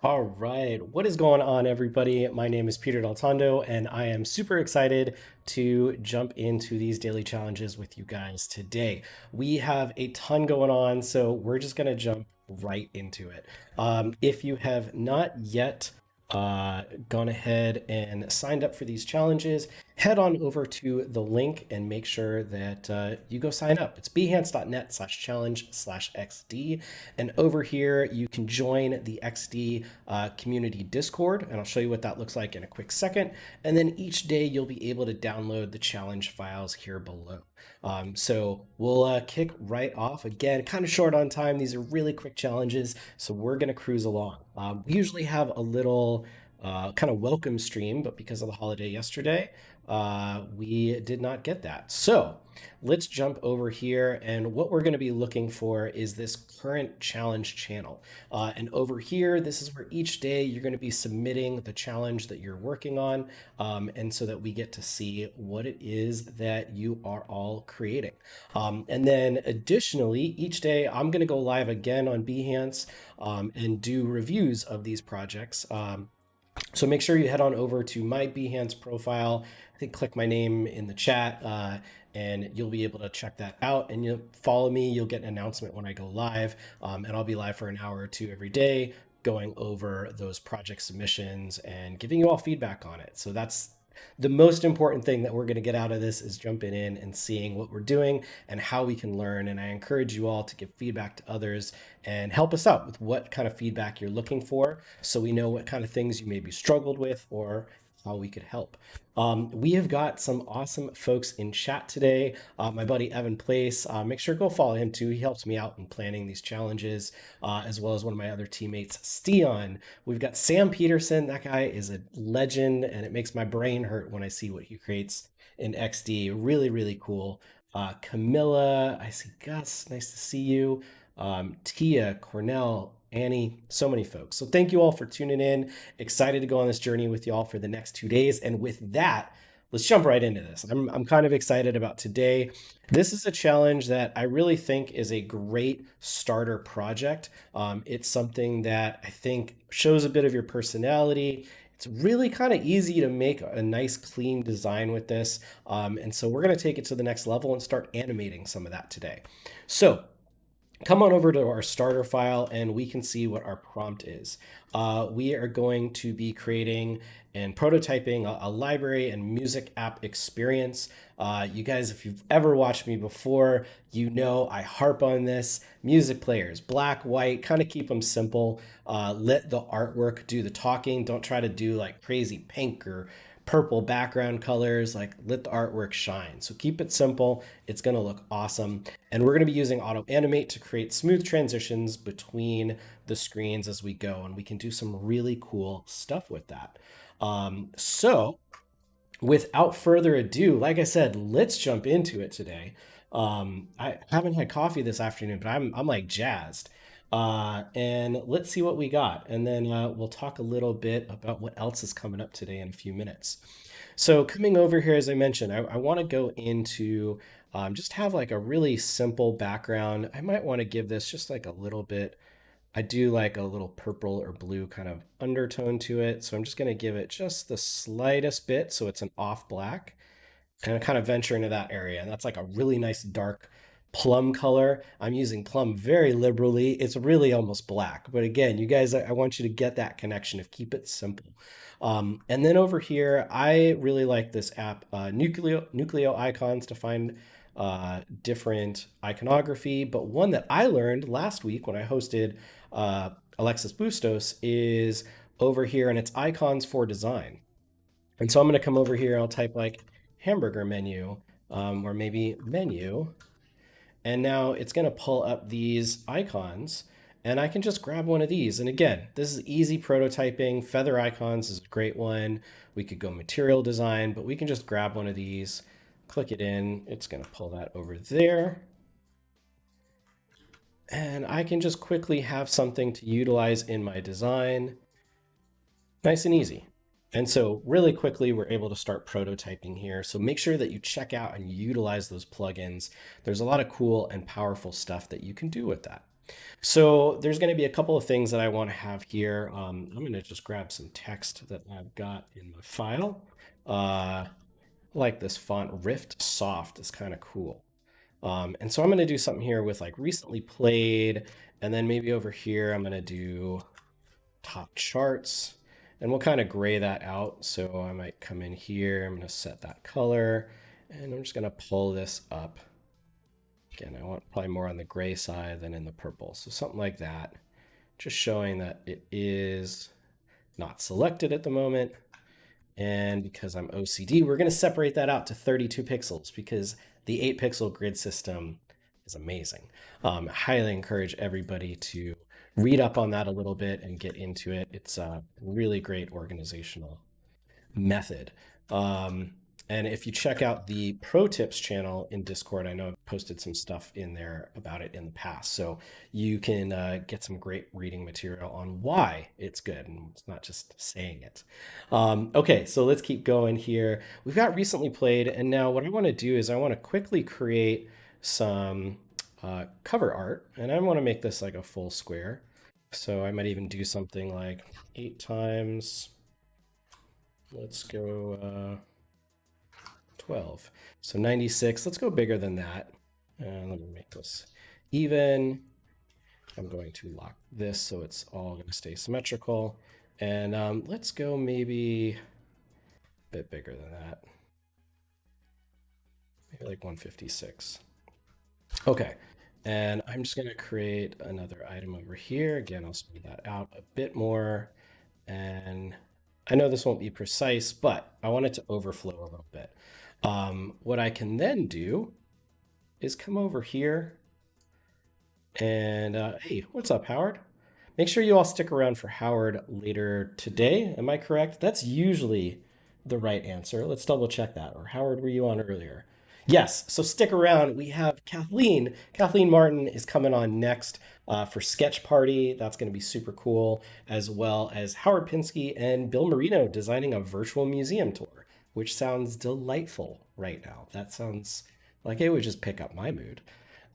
All right, what is going on, everybody? My name is Peter Del Tondo, and I am super excited to jump into these daily challenges with you guys today. We have a ton going on, so we're just going to jump right into it. If you have not yet gone ahead and signed up for these challenges, head on over to the link and make sure that you go sign up. It's behance.net/challenge/XD. And over here, you can join the XD community Discord, and I'll show you what that looks like in a quick second. And then each day, you'll be able to download the challenge files here below. So we'll kick right off. Again, kind of short on time. These are really quick challenges, so we're going to cruise along. We usually have a little kind of welcome stream, but because of the holiday yesterday, we did not get that. So let's jump over here. And what we're going to be looking for is this current challenge channel. And over here, this is where each day you're going to be submitting the challenge that you're working on. And so that we get to see what it is that you are all creating. And then additionally, each day I'm going to go live again on Behance and do reviews of these projects. So make sure you head on over to my Behance profile. I think click my name in the chat and you'll be able to check that out. And you'll follow me. You'll get an announcement when I go live. And I'll be live for an hour or two every day going over those project submissions and giving you all feedback on it. So that's the most important thing that we're going to get out of this is jumping in and seeing what we're doing and how we can learn. And I encourage you all to give feedback to others and help us out with what kind of feedback you're looking for so we know what kind of things you maybe struggled with or how we could help. We have got some awesome folks in chat today. My buddy Evan Place, make sure to go follow him too. He helps me out in planning these challenges, as well as one of my other teammates, Steon. We've got Sam Peterson. That guy is a legend, and it makes my brain hurt when I see what he creates in XD. Really, really cool. Camilla, I see Gus. Nice to see you. Tia, Cornell, Annie, so many folks. So thank you all for tuning in. Excited to go on this journey with y'all for the next 2 days. And with that, let's jump right into this. I'm kind of excited about today. This is a challenge that I really think is a great starter project. It's something that I think shows a bit of your personality. It's really kind of easy to make a nice clean design with this. And so we're going to take it to the next level and start animating some of that today. So come on over to our starter file and we can see what our prompt is. We are going to be creating and prototyping a library and music app experience. You guys, if you've ever watched me before, you know I harp on this. Music players, black, white, kind of keep them simple. Let the artwork do the talking. Don't try to do like crazy pink or purple background colors, like let the artwork shine. So keep it simple. It's going to look awesome. And we're going to be using Auto-Animate to create smooth transitions between the screens as we go. And we can do some really cool stuff with that. So without further ado, like I said, let's jump into it today. I haven't had coffee this afternoon, but I'm like jazzed. And let's see what we got. And then we'll talk a little bit about what else is coming up today in a few minutes. So coming over here, as I mentioned, I want to go into just have like a really simple background. I might want to give this just like a little bit. I do like a little purple or blue kind of undertone to it. So I'm just going to give it just the slightest bit. So it's an off black and kind of venture into that area. And that's like a really nice dark plum color. I'm using plum very liberally. It's really almost black. But again, you guys, I want you to get that connection of keep it simple. And then over here, I really like this app, Nucleo Icons, to find different iconography. But one that I learned last week when I hosted Alexis Bustos is over here, and it's icons for design. And so I'm going to come over here. I'll type like hamburger menu or maybe menu. And now it's going to pull up these icons and I can just grab one of these. And again, this is easy prototyping. Feather icons is a great one. We could go material design, but we can just grab one of these, click it in. It's going to pull that over there. And I can just quickly have something to utilize in my design. Nice and easy. And so really quickly, we're able to start prototyping here. So make sure that you check out and utilize those plugins. There's a lot of cool and powerful stuff that you can do with that. So there's going to be a couple of things that I want to have here. I'm going to just grab some text that I've got in my file. I like this font, Rift Soft is kind of cool. And so I'm going to do something here with like recently played, and then maybe over here I'm going to do top charts, and we'll kind of gray that out. So I might come in here, I'm going to set that color, and I'm just going to pull this up. Again, I want probably more on the gray side than in the purple. So something like that, just showing that it is not selected at the moment. And because I'm OCD, we're going to separate that out to 32 pixels because the 8 pixel grid system is amazing. Highly encourage everybody to read up on that a little bit and get into it. It's a really great organizational method. And if you check out the pro tips channel in Discord, I know I've posted some stuff in there about it in the past. So you can get some great reading material on why it's good. And it's not just saying it. Okay, so let's keep going here. We've got recently played. And now what I want to do is I want to quickly create some cover art. And I want to make this like a full square. So I might even do something like 8 times. Let's go 12. So 96. Let's go bigger than that. And let me make this even. I'm going to lock this so it's all going to stay symmetrical. And let's go maybe a bit bigger than that. Maybe like 156. Okay. And I'm just going to create another item over here. Again, I'll speed that out a bit more. And I know this won't be precise, but I want it to overflow a little bit. What I can then do is come over here and hey, what's up, Howard? Make sure you all stick around for Howard later today. Am I correct? That's usually the right answer. Let's double check that. Or Howard, were you on earlier? Yes, so stick around. We have Kathleen. Kathleen Martin is coming on next for Sketch Party. That's going to be super cool, as well as Howard Pinsky and Bill Marino designing a virtual museum tour, which sounds delightful right now. That sounds like it would just pick up my mood.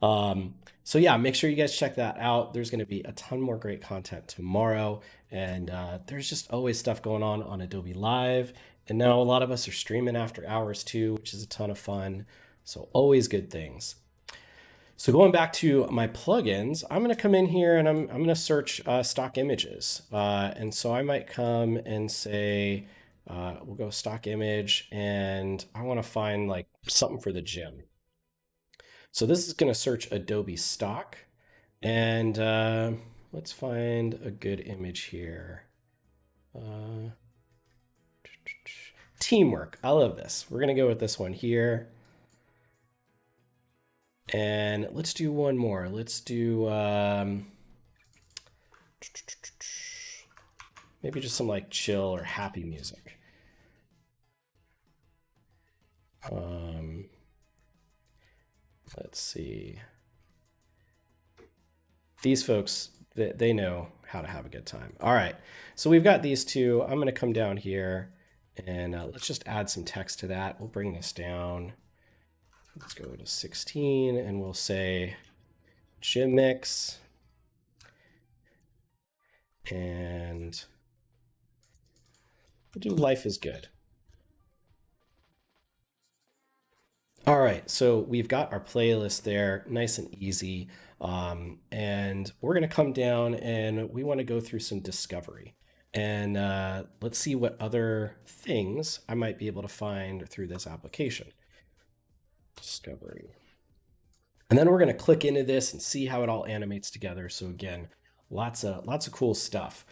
So yeah, make sure you guys check that out. There's going to be a ton more great content tomorrow, and there's just always stuff going on Adobe Live. And now a lot of us are streaming after hours too, which is a ton of fun. So always good things. So going back to my plugins, I'm going to come in here and I'm going to search stock images. And so I might come and say, we'll go stock image, and I want to find like something for the gym. So this is going to search Adobe stock, and let's find a good image here. Teamwork. I love this. We're going to go with this one here. And let's do one more. Let's do maybe just some like chill or happy music. Let's see. These folks, they know how to have a good time. All right. So we've got these two. I'm going to come down here and let's just add some text to that. We'll bring this down. Let's go to 16 and we'll say gym mix. And we'll do life is good. All right, so we've got our playlist there, nice and easy. And we're going to come down and we want to go through some discovery. And let's see what other things I might be able to find through this application. Discovery. And then we're going to click into this and see how it all animates together. So again, lots of cool stuff.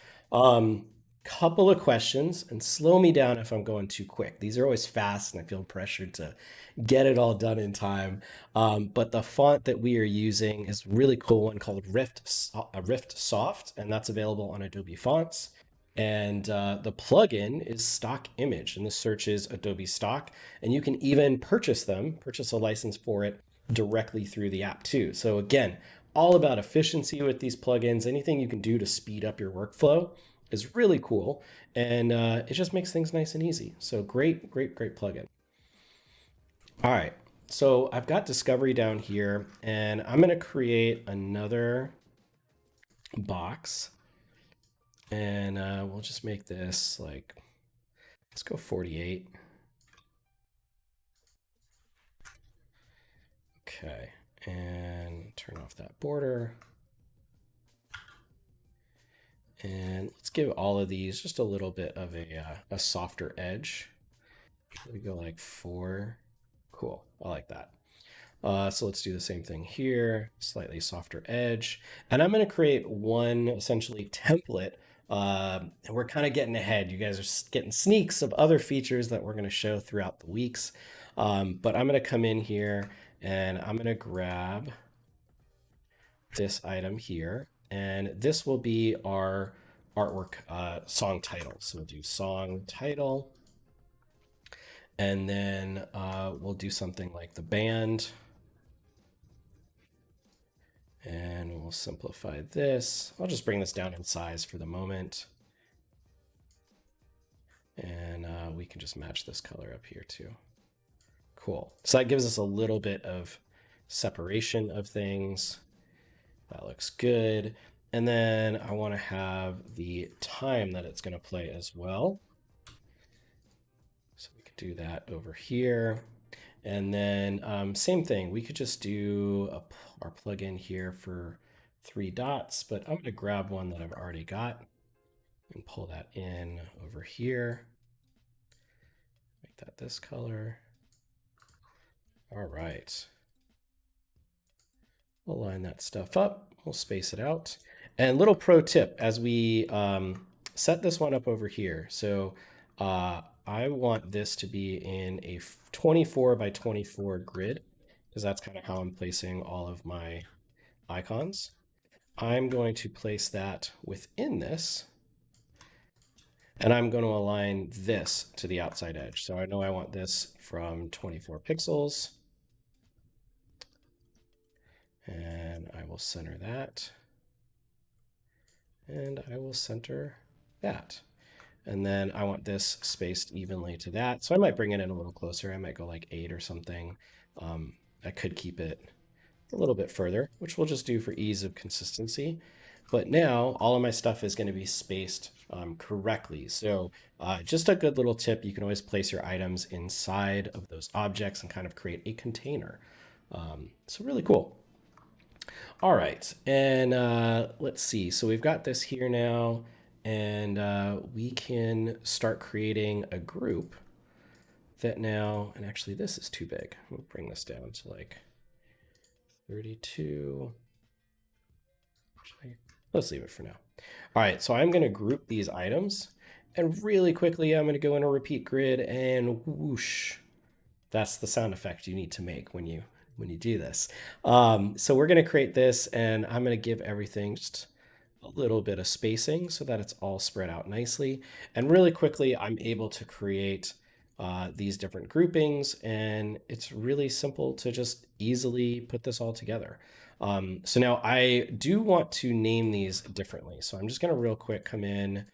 Couple of questions, and slow me down if I'm going too quick. These are always fast and I feel pressured to get it all done in time. But the font that we are using is a really cool one called Rift Soft, and that's available on Adobe Fonts. And the plugin is Stock Image, and this searches Adobe Stock, and you can even purchase a license for it directly through the app too. So again, all about efficiency with these plugins. Anything you can do to speed up your workflow is really cool, and it just makes things nice and easy. So great plugin. All right, so I've got discovery down here, and I'm going to create another box. And we'll just make this like, let's go 48. Okay, and turn off that border. And let's give all of these just a little bit of a softer edge. We go like 4. Cool, I like that. So let's do the same thing here, slightly softer edge. And I'm going to create one essentially template. And we're kind of getting ahead. You guys are getting sneaks of other features that we're going to show throughout the weeks. But I'm going to come in here and I'm going to grab this item here. And this will be our artwork song title. So we'll do song title. And then we'll do something like the band. And we'll simplify this. I'll just bring this down in size for the moment. And we can just match this color up here too. Cool. So that gives us a little bit of separation of things. That looks good. And then I want to have the time that it's going to play as well. So we could do that over here. And then same thing, we could just do our plugin here for 3 dots, but I'm going to grab one that I've already got and pull that in over here. Make that this color. All right. We'll line that stuff up. We'll space it out. And little pro tip as we set this one up over here. So I want this to be in a 24 by 24 grid because that's kind of how I'm placing all of my icons. I'm going to place that within this. And I'm going to align this to the outside edge. So I know I want this from 24 pixels. And I will center that. And I will center that. And then I want this spaced evenly to that. So I might bring it in a little closer. I might go like 8 or something. I could keep it a little bit further, which we'll just do for ease of consistency. But now all of my stuff is going to be spaced correctly. So just a good little tip, you can always place your items inside of those objects and kind of create a container. So really cool. All right, and let's see. So we've got this here now, and we can start creating a group that now, and actually this is too big. We'll bring this down to like 32. Actually, let's leave it for now. All right, so I'm going to group these items, and really quickly I'm going to go in a repeat grid, and whoosh. That's the sound effect you need to make when you do this. So we're going to create this, and I'm going to give everything just a little bit of spacing so that it's all spread out nicely. And really quickly, I'm able to create these different groupings, and it's really simple to just easily put this all together. So now I do want to name these differently. So I'm just going to real quick come in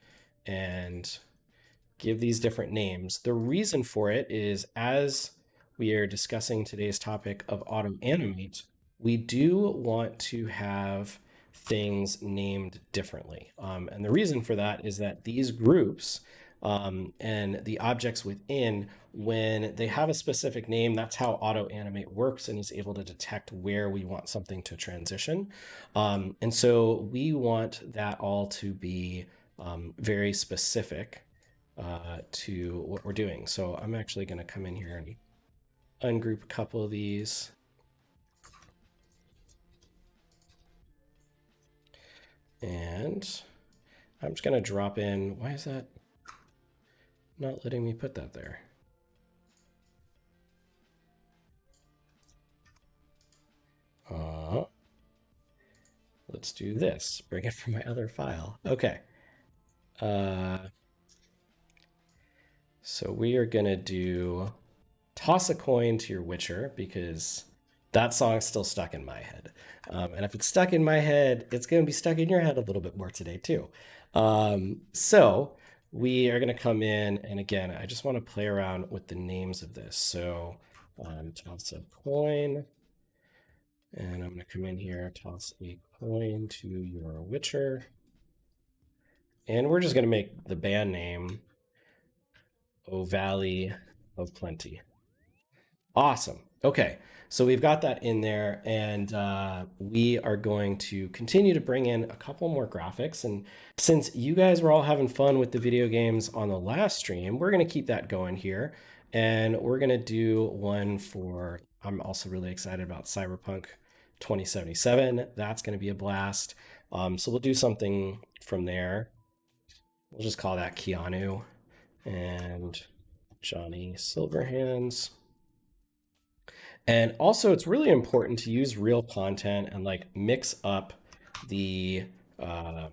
and give these different names. The reason for it is as we are discussing today's topic of Auto-Animate, we do want to have things named differently. And the reason for that is that these groups and the objects within, when they have a specific name, that's how Auto-Animate works and is able to detect where we want something to transition. And so we want that all to be very specific to what we're doing. So I'm actually going to come in here and ungroup a couple of these. And I'm just going to drop in. Why is that not letting me put that there? Let's do this. Bring it from my other file. Okay. So we are going to do toss a coin to your Witcher because that song's still stuck in my head. And if it's stuck in my head, it's going to be stuck in your head a little bit more today too. So we are going to come in, and again, I just want to play around with the names of this. So toss a coin, And I'm going to come in here, toss a coin to your Witcher. And we're just going to make the band name O Valley of Plenty. Awesome. Okay. So we've got that in there, and we are going to continue to bring in a couple more graphics. And since you guys were all having fun with the video games on the last stream, we're going to keep that going here. And we're going to do one for, I'm also really excited about Cyberpunk 2077. That's going to be a blast. So we'll do something from there. We'll just call that Keanu and Johnny Silverhands. And also, it's really important to use real content and like mix up the uh,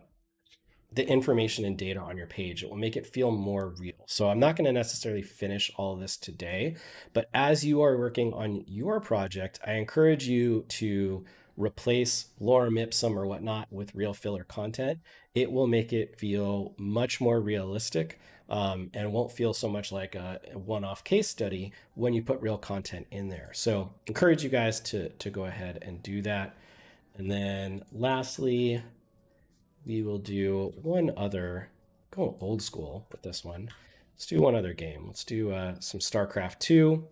the information and data on your page. It will make it feel more real. So I'm not going to necessarily finish all of this today, but as you are working on your project, I encourage you to replace lorem ipsum or whatnot with real filler content. It will make it feel much more realistic, and won't feel so much like a one-off case study when you put real content in there. So encourage you guys to go ahead and do that. And then lastly, we will do one other, go old school with this one. Let's do one other game. Let's do some StarCraft 2,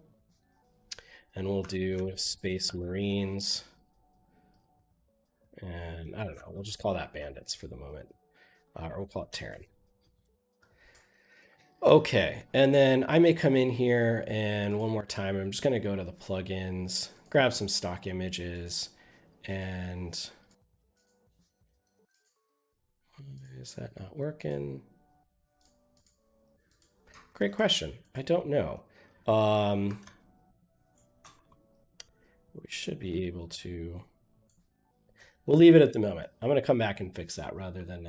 and we'll do Space Marines. And I don't know, we'll just call that Bandits for the moment, or we'll call it Terran. Okay, and then I may come in here and one more time, I'm just going to go to the plugins, grab some stock images, and is that not working? Great question. I don't know. We should be able to. We'll leave it at the moment. I'm going to come back and fix that rather than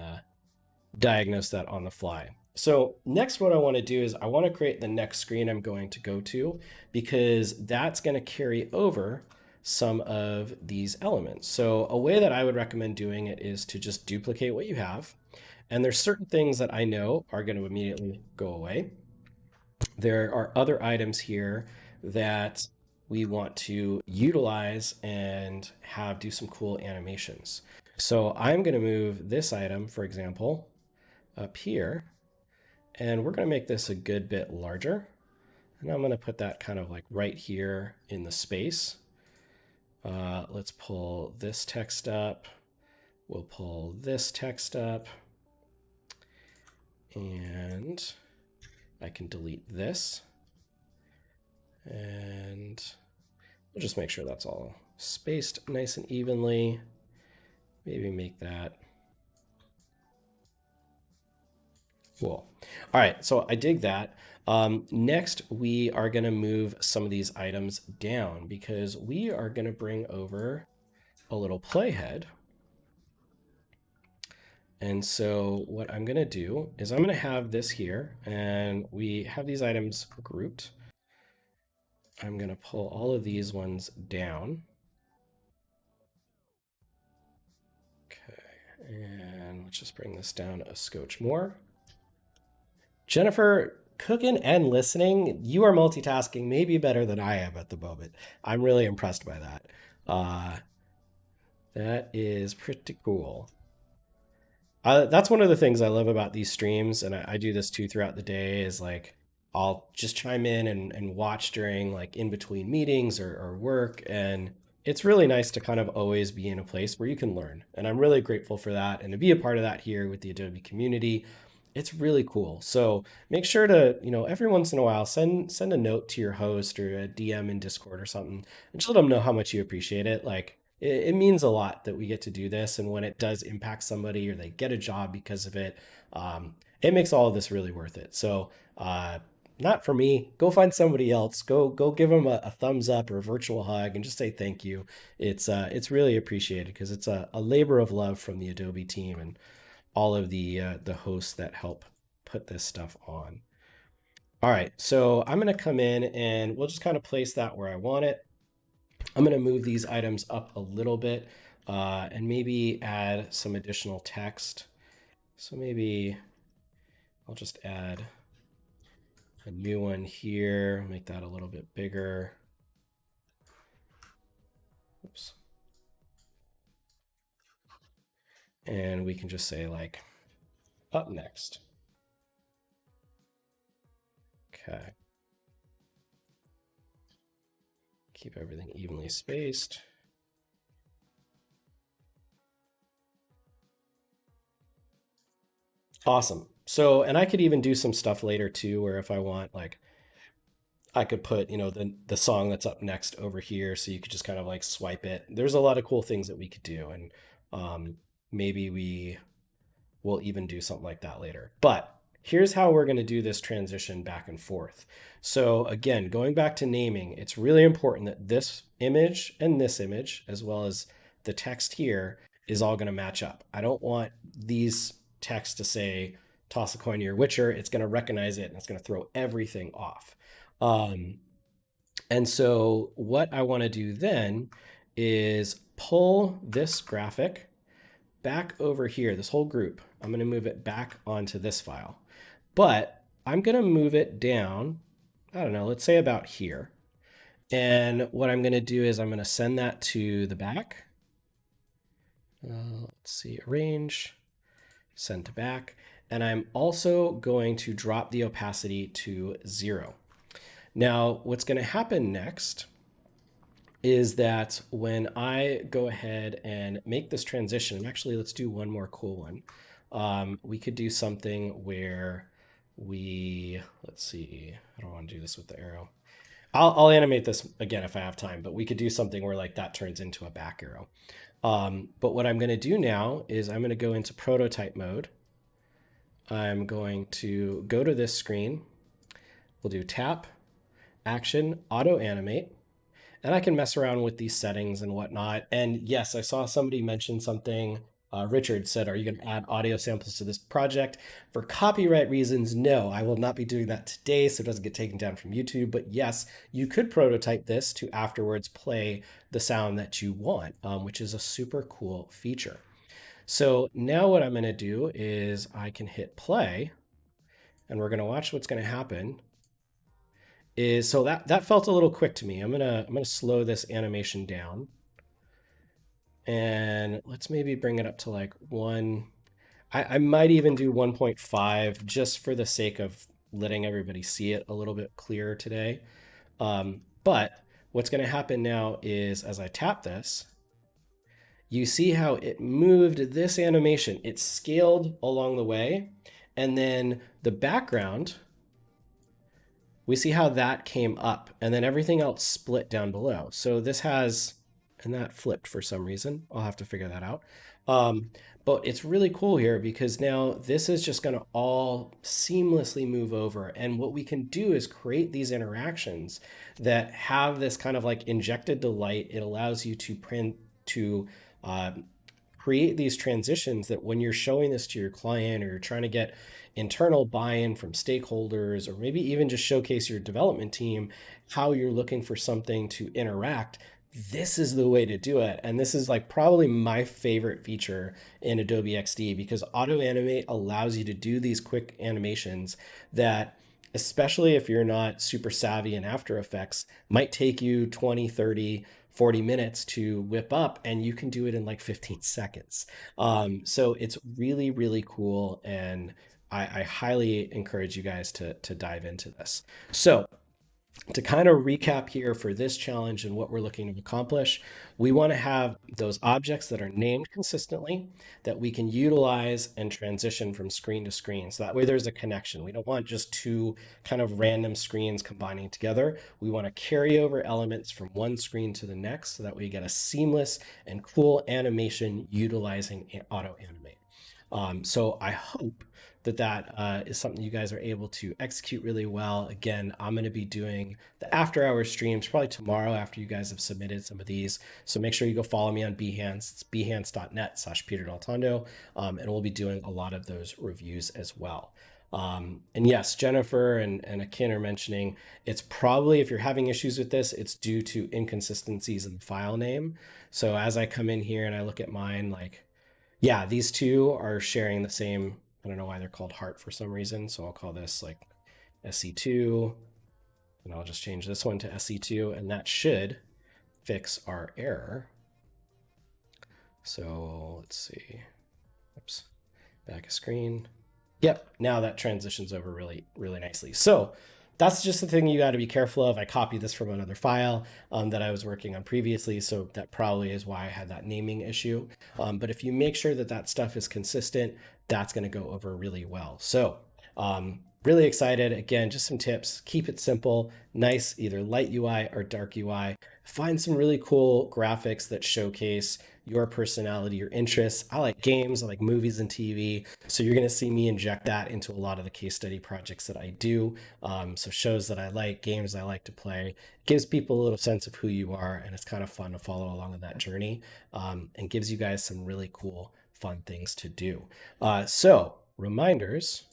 diagnose that on the fly. So next, what I want to do is I want to create the next screen I'm going to go to, because that's going to carry over some of these elements. So a way that I would recommend doing it is to just duplicate what you have. And there's certain things that I know are going to immediately go away. There are other items here that we want to utilize and have do some cool animations. So I'm going to move this item, for example, up here, and we're going to make this a good bit larger. And I'm going to put that kind of like right here in the space. Let's pull this text up. We'll pull this text up. And I can delete this. And we'll just make sure that's all spaced nice and evenly. Maybe make that. Cool. All right, so I dig that. Next, we are going to move some of these items down because we are going to bring over a little playhead. And so what I'm going to do is I'm going to have this here, and we have these items grouped. I'm going to pull all of these ones down. Okay, and let's just bring this down a scotch more. Jennifer, cooking and listening, you are multitasking maybe better than I am at the moment. I'm really impressed by that. That is pretty cool. That's one of the things I love about these streams, and I do this too throughout the day, is like I'll just chime in and watch during like in between meetings or work. And it's really nice to kind of always be in a place where you can learn. And I'm really grateful for that. And to be a part of that here with the Adobe community, it's really cool. So make sure to, every once in a while, send a note to your host or a DM in Discord or something, and just let them know how much you appreciate it. Like it means a lot that we get to do this, and when it does impact somebody or they get a job because of it, it makes all of this really worth it. So not for me. Go find somebody else. Go give them a thumbs up or a virtual hug and just say thank you. It's really appreciated because it's a labor of love from the Adobe team and all of the hosts that help put this stuff on. All right, so I'm going to come in and we'll just kind of place that where I want it. I'm going to move these items up a little bit, and maybe add some additional text. So maybe I'll just add a new one here, make that a little bit bigger. Oops. And we can just say like up next. Okay. Keep everything evenly spaced. Awesome. So, and I could even do some stuff later too, where if I want, like, I could put, the song that's up next over here, so you could just kind of like swipe it. There's a lot of cool things that we could do, and maybe we'll even do something like that later. But here's how we're going to do this transition back and forth. So again, going back to naming, it's really important that this image and this image, as well as the text here, is all going to match up. I don't want these text to say toss a coin to your Witcher. It's going to recognize it and it's going to throw everything off. Um, and so what I want to do then is pull this graphic back over here, this whole group. I'm going to move it back onto this file. But I'm going to move it down, I don't know, let's say about here. And what I'm going to do is I'm going to send that to the back. Let's see, arrange, send to back. And I'm also going to drop the opacity to 0. Now, what's going to happen next is that when I go ahead and make this transition, and actually let's do one more cool one. We could do something where let's see, I don't want to do this with the arrow. I'll animate this again if I have time, but we could do something where like that turns into a back arrow. But what I'm going to do now is I'm going to go into prototype mode. I'm going to go to this screen. We'll do tap, action, auto-animate. And I can mess around with these settings and whatnot. And yes, I saw somebody mention something. Richard said, are you going to add audio samples to this project? For copyright reasons, no, I will not be doing that today so it doesn't get taken down from YouTube. But yes, you could prototype this to afterwards play the sound that you want, which is a super cool feature. So now what I'm going to do is I can hit play and we're going to watch what's going to happen. So that felt a little quick to me. I'm gonna slow this animation down, and let's maybe bring it up to like 1. I might even do 1.5 just for the sake of letting everybody see it a little bit clearer today. But what's going to happen now is as I tap this, you see how it moved this animation. It scaled along the way, and then the background, we see how that came up and then everything else split down below. So this has, and that flipped for some reason. I'll have to figure that out. But it's really cool here because now this is just going to all seamlessly move over. And what we can do is create these interactions that have this kind of like injected delight. It allows you to print to create these transitions that when you're showing this to your client or you're trying to get internal buy-in from stakeholders, or maybe even just showcase your development team, how you're looking for something to interact, this is the way to do it. And this is like probably my favorite feature in Adobe XD because Auto-Animate allows you to do these quick animations that, especially if you're not super savvy in After Effects, might take you 20, 30, 40 minutes to whip up, and you can do it in like 15 seconds. So it's really, really cool. And I highly encourage you guys to dive into this. So to kind of recap here for this challenge and what we're looking to accomplish, we want to have those objects that are named consistently that we can utilize and transition from screen to screen. So that way there's a connection. We don't want just two kind of random screens combining together. We want to carry over elements from one screen to the next so that we get a seamless and cool animation utilizing Auto-Animate. So I hope that is something you guys are able to execute really well. Again, I'm going to be doing the after hours streams probably tomorrow after you guys have submitted some of these. So make sure you go follow me on Behance. It's behance.net/Peter Daltondo. And we'll be doing a lot of those reviews as well. And yes, Jennifer and Akin are mentioning it's probably, if you're having issues with this, it's due to inconsistencies in the file name. So as I come in here and I look at mine, like, yeah, these two are sharing the same. I don't know why they're called heart for some reason. So I'll call this like SC2, and I'll just change this one to SC2, and that should fix our error. So let's see. Oops, back a screen. Yep, now that transitions over really, really nicely. So that's just the thing you got to be careful of. I copied this from another file that I was working on previously, so that probably is why I had that naming issue. But if you make sure that that stuff is consistent, that's going to go over really well. So really excited. Again, just some tips. Keep it simple, nice, either light UI or dark UI. Find some really cool graphics that showcase your personality, your interests. I like games, I like movies and TV. So you're going to see me inject that into a lot of the case study projects that I do. So shows that I like, games I like to play. It gives people a little sense of who you are, and it's kind of fun to follow along on that journey, and gives you guys some really cool, fun things to do. So reminders,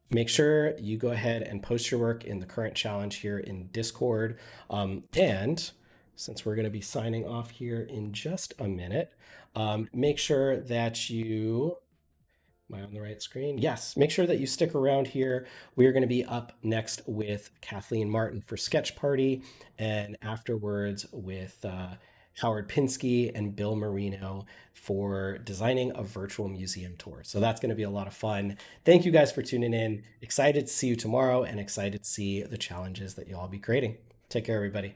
make sure you go ahead and post your work in the current challenge here in Discord. And since we're going to be signing off here in just a minute, make sure that you Am I on the right screen? Yes. Make sure that you stick around here. We are going to be up next with Kathleen Martin for Sketch Party, and afterwards with Howard Pinsky and Bill Marino for designing a virtual museum tour. So that's going to be a lot of fun. Thank you guys for tuning in. Excited to see you tomorrow and excited to see the challenges that you'll all be creating. Take care, everybody.